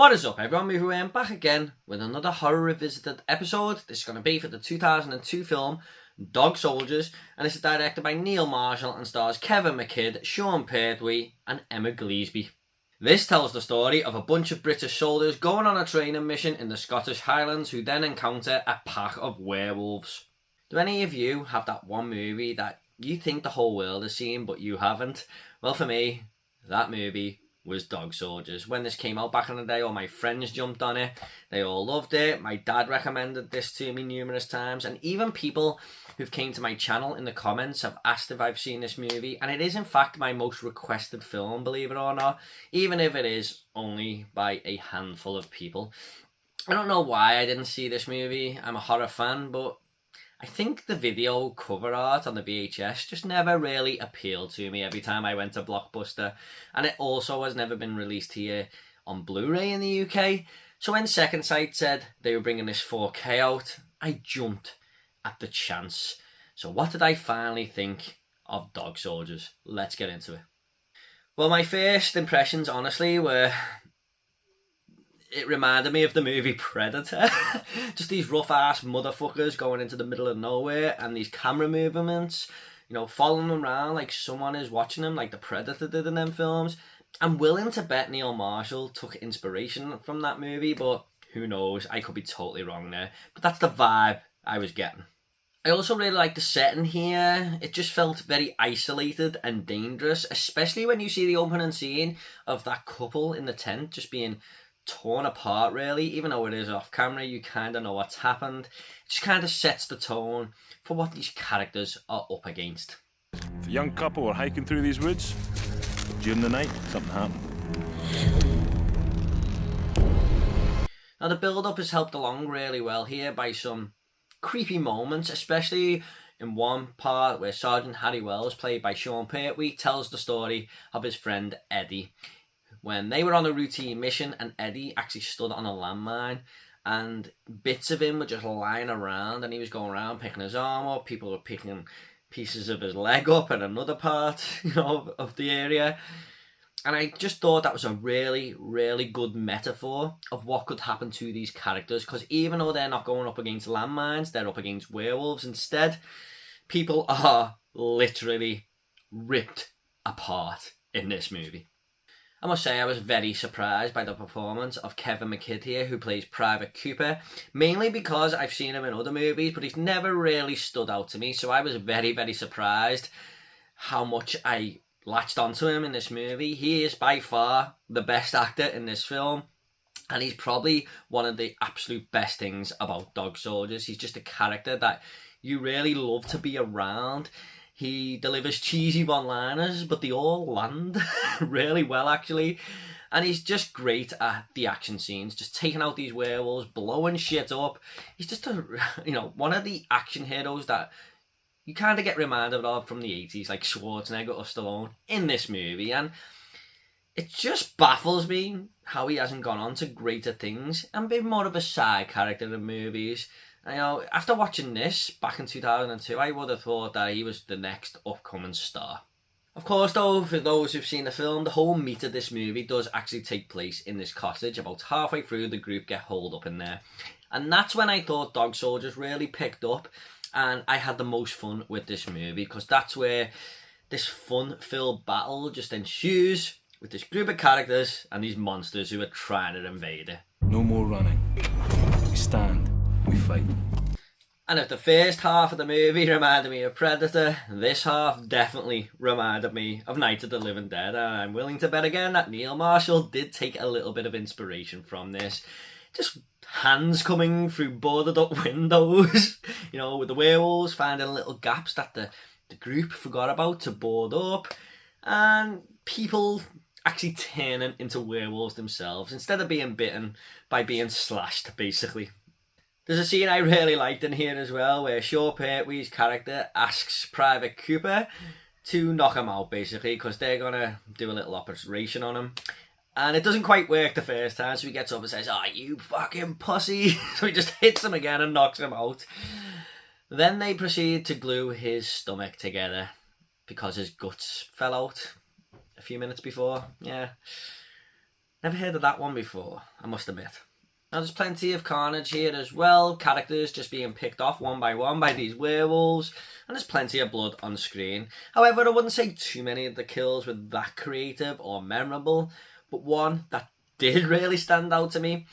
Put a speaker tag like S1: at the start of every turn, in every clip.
S1: What is up everyone, Movie back again with another horror revisited episode. This is going to be for the 2002 film Dog Soldiers, and this is directed by Neil Marshall and stars Kevin Mckidd, Sean Pertwee and Emma Cleasby. This tells the story of a bunch of British soldiers going on a training mission in the Scottish Highlands who then encounter a pack of werewolves. Do any of you have that one movie that you think the whole world has seen but you haven't? Well, for me, that movie was Dog Soldiers. When this came out back in the day, all my friends jumped on it. They all loved it. My dad recommended this to me numerous times, and even people who've came to my channel in the comments have asked if I've seen this movie, and it is in fact my most requested film, believe it or not, even if it is only by a handful of people. I don't know why I didn't see this movie. I'm a horror fan, but I think the video cover art on the VHS just never really appealed to me every time I went to Blockbuster, and it also has never been released here on Blu-ray in the UK. So when Second Sight said they were bringing this 4K out, I jumped at the chance. So what did I finally think of Dog Soldiers? Let's get into it. Well, my first impressions honestly were, it reminded me of the movie Predator. Just these rough-ass motherfuckers going into the middle of nowhere, and these camera movements, you know, following them around like someone is watching them, like the Predator did in them films. I'm willing to bet Neil Marshall took inspiration from that movie, but who knows, I could be totally wrong there. But that's the vibe I was getting. I also really like the setting here. It just felt very isolated and dangerous, especially when you see the opening scene of that couple in the tent just being torn apart, really. Even though it is off camera, you kind of know what's happened. It just kind of sets the tone for what these characters are up against.
S2: If a young couple were hiking through these woods during the night, something happened.
S1: Now the build-up is helped along really well here by some creepy moments, especially in one part where Sergeant Harry Wells, played by Sean Pertwee, tells the story of his friend Eddie. When they were on a routine mission and Eddie actually stood on a landmine and bits of him were just lying around, and he was going around picking his arm up, people were picking pieces of his leg up in another part, you know, of the area. And I just thought that was a really, really good metaphor of what could happen to these characters, because even though they're not going up against landmines, they're up against werewolves instead. People are literally ripped apart in this movie. I must say I was very surprised by the performance of Kevin Mckidd here, who plays Private Cooper, mainly because I've seen him in other movies, but he's never really stood out to me, so I was very, very surprised how much I latched onto him in this movie. He is by far the best actor in this film, and he's probably one of the absolute best things about Dog Soldiers. He's just a character that you really love to be around. He delivers cheesy one-liners, but they all land really well, actually. And he's just great at the action scenes, just taking out these werewolves, blowing shit up. He's just one of the action heroes that you kind of get reminded of from the 80s, like Schwarzenegger or Stallone in this movie. And it just baffles me how he hasn't gone on to greater things and been more of a side character in movies. You know, after watching this back in 2002, I would have thought that he was the next upcoming star. Of course, though, for those who've seen the film, the whole meat of this movie does actually take place in this cottage. About halfway through, the group get holed up in there. And that's when I thought Dog Soldiers really picked up, and I had the most fun with this movie, because that's where this fun-filled battle just ensues with this group of characters and these monsters who are trying to invade it.
S2: No more running. We stand. We fight.
S1: And if the first half of the movie reminded me of Predator, this half definitely reminded me of Night of the Living Dead. And I'm willing to bet again that Neil Marshall did take a little bit of inspiration from this. Just hands coming through boarded up windows, you know, with the werewolves finding little gaps that the group forgot about to board up, and people actually turning into werewolves themselves instead of being bitten by being slashed, basically. There's a scene I really liked in here as well, where Sean Pertwee's character asks Private Cooper to knock him out, basically, because they're going to do a little operation on him. And it doesn't quite work the first time, so he gets up and says, "Oh, you fucking pussy." So he just hits him again and knocks him out. Then they proceed to glue his stomach together – because his guts fell out a few minutes before. Yeah. Never heard of that one before, I must admit. Now there's plenty of carnage here as well, characters just being picked off one by these werewolves, and there's plenty of blood on screen. However, I wouldn't say too many of the kills were that creative or memorable, but one that did really stand out to me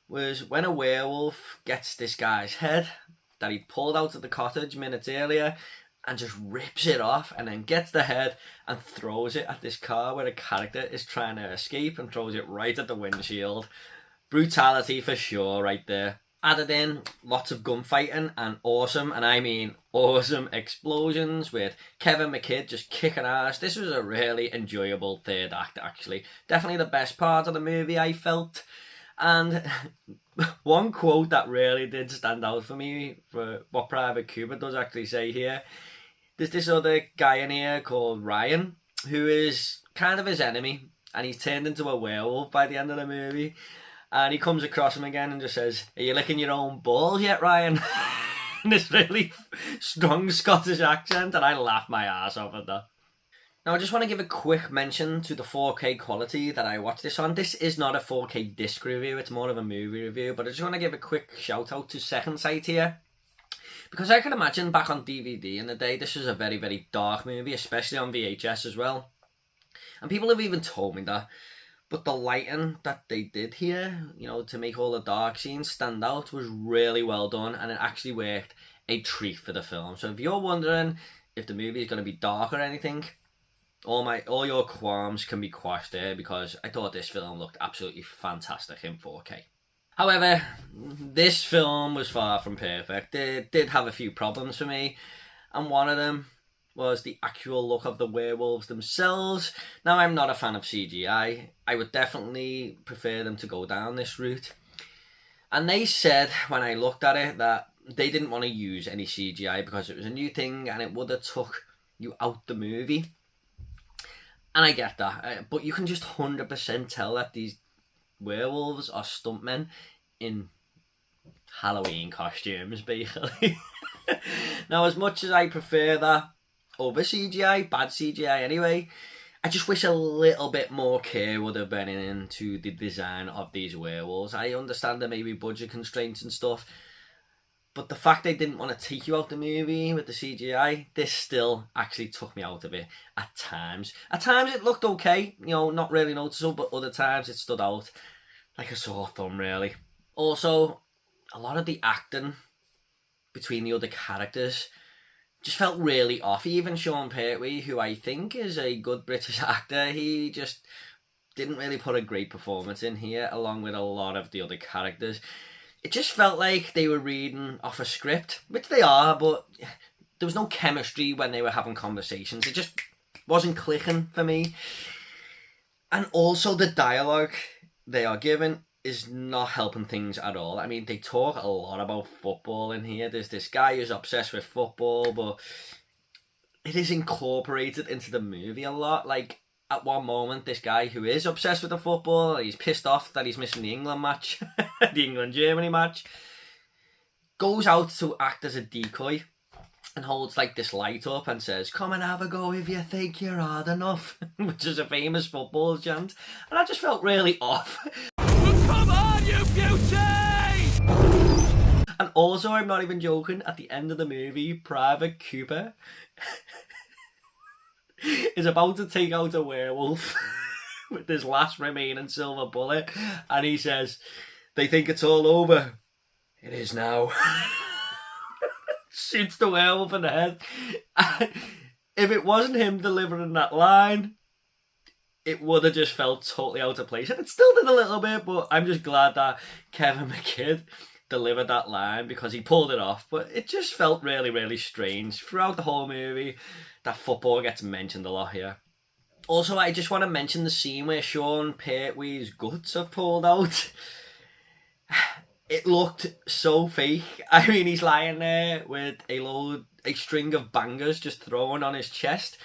S1: was when a werewolf gets this guy's head that he pulled out of the cottage minutes earlier and just rips it off and then gets the head and throws it at this car where a character is trying to escape and throws it right at the windshield. Brutality for sure right there. Added in lots of gunfighting and awesome, and I mean awesome, explosions with Kevin Mckidd just kicking ass. This was a really enjoyable third act actually. Definitely the best part of the movie I felt. And one quote that really did stand out for me for what Private Cooper does actually say here. There's this other guy in here called Ryan who is kind of his enemy, and he's turned into a werewolf by the end of the movie. And he comes across him again and just says, "Are you licking your own balls yet, Ryan?" In this really strong Scottish accent, and I laughed my ass off at that. Now I just want to give a quick mention to the 4K quality that I watched this on. This is not a 4K disc review, it's more of a movie review, but I just want to give a quick shout out to Second Sight here. Because I can imagine back on DVD in the day, this was a very, very dark movie, especially on VHS as well. And people have even told me that. But the lighting that they did here, you know, to make all the dark scenes stand out was really well done, and it actually worked a treat for the film. So if you're wondering if the movie is going to be dark or anything, all your qualms can be quashed there, because I thought this film looked absolutely fantastic in 4K. However, this film was far from perfect. It did have a few problems for me, and one of them was the actual look of the werewolves themselves. Now, I'm not a fan of CGI. I would definitely prefer them to go down this route. And they said, when I looked at it, that they didn't want to use any CGI because it was a new thing and it would have took you out the movie. And I get that. But you can just 100% tell that these werewolves are stuntmen in Halloween costumes, basically. Now, as much as I prefer that over CGI, bad CGI anyway, I just wish a little bit more care would have been into the design of these werewolves. I understand there may be budget constraints and stuff, but the fact they didn't want to take you out the movie with the CGI, this still actually took me out of it at times. At times it looked okay, you know, not really noticeable, but other times it stood out like a sore thumb, really. Also, a lot of the acting between the other characters just felt really off. Even Sean Pertwee, who I think is a good British actor, he just didn't really put a great performance in here, along with a lot of the other characters. It just felt like they were reading off a script, which they are, but there was no chemistry when they were having conversations. It just wasn't clicking for me. And also the dialogue they are given is not helping things at all. I mean, they talk a lot about football in here. There's this guy who's obsessed with football, but it is incorporated into the movie a lot. Like, at one moment, this guy who is obsessed with the football, he's pissed off that he's missing the England match, the England-Germany match, goes out to act as a decoy and holds like this light up and says, "Come and have a go if you think you're hard enough," which is a famous football chant. And I just felt really off.
S3: Come on, you beauty!
S1: And also, I'm not even joking, at the end of the movie, Private Cooper is about to take out a werewolf with his last remaining silver bullet, and he says, "They think it's all over. It is now." Shoots the werewolf in the head. If it wasn't him delivering that line, it would have just felt totally out of place. And it still did a little bit, but I'm just glad that Kevin Mckidd delivered that line because he pulled it off. But it just felt really, really strange. Throughout the whole movie, that football gets mentioned a lot here. Also, I just want to mention the scene where Sean Pertwee's guts have pulled out. It looked so fake. I mean, he's lying there with a string of bangers just thrown on his chest,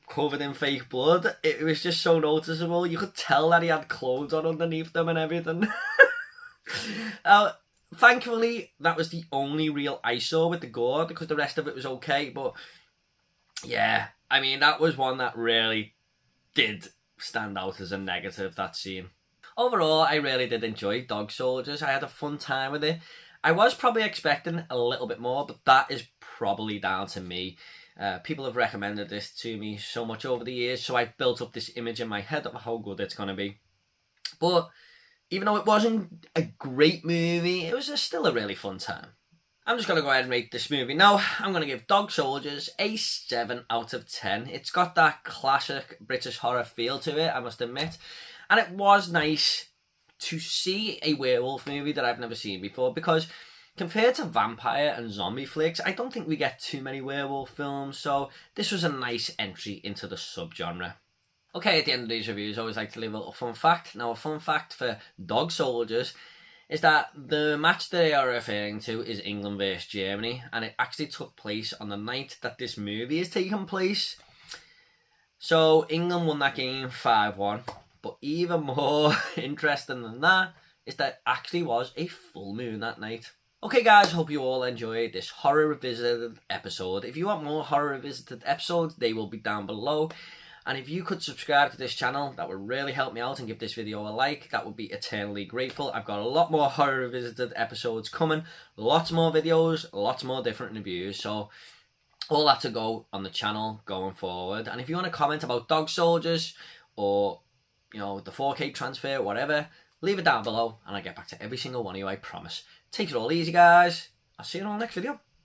S1: covered in fake blood. It was just so noticeable. You could tell that he had clothes on underneath them and everything. Thankfully, that was the only real I saw with the gore, because the rest of it was okay. But yeah, I mean, that was one that really did stand out as a negative, that scene. Overall, I really did enjoy Dog Soldiers. I had a fun time with it. I was probably expecting a little bit more, but that is probably down to me. People have recommended this to me so much over the years, so I've built up this image in my head of how good it's going to be. But even though it wasn't a great movie, it was still a really fun time. I'm just going to go ahead and rate this movie now. I'm going to give Dog Soldiers a 7 out of 10. It's got that classic British horror feel to it, I must admit. And it was nice to see a werewolf movie that I've never seen before, because compared to vampire and zombie flicks, I don't think we get too many werewolf films, so this was a nice entry into the subgenre. Okay, at the end of these reviews, I always like to leave a little fun fact. Now, a fun fact for Dog Soldiers is that the match they are referring to is England versus Germany, and it actually took place on the night that this movie is taking place. So England won that game 5-1, but even more interesting than that is that it actually was a full moon that night. Okay guys, hope you all enjoyed this Horror Revisited episode. If you want more Horror Revisited episodes, they will be down below. And if you could subscribe to this channel, that would really help me out, and give this video a like. That would be eternally grateful. I've got a lot more Horror Revisited episodes coming. Lots more videos, lots more different reviews. So all that to go on the channel going forward. And if you want to comment about Dog Soldiers or, you know, the 4K transfer, whatever, leave it down below and I'll get back to every single one of you, I promise. Take it all easy, guys. I'll see you in our next video.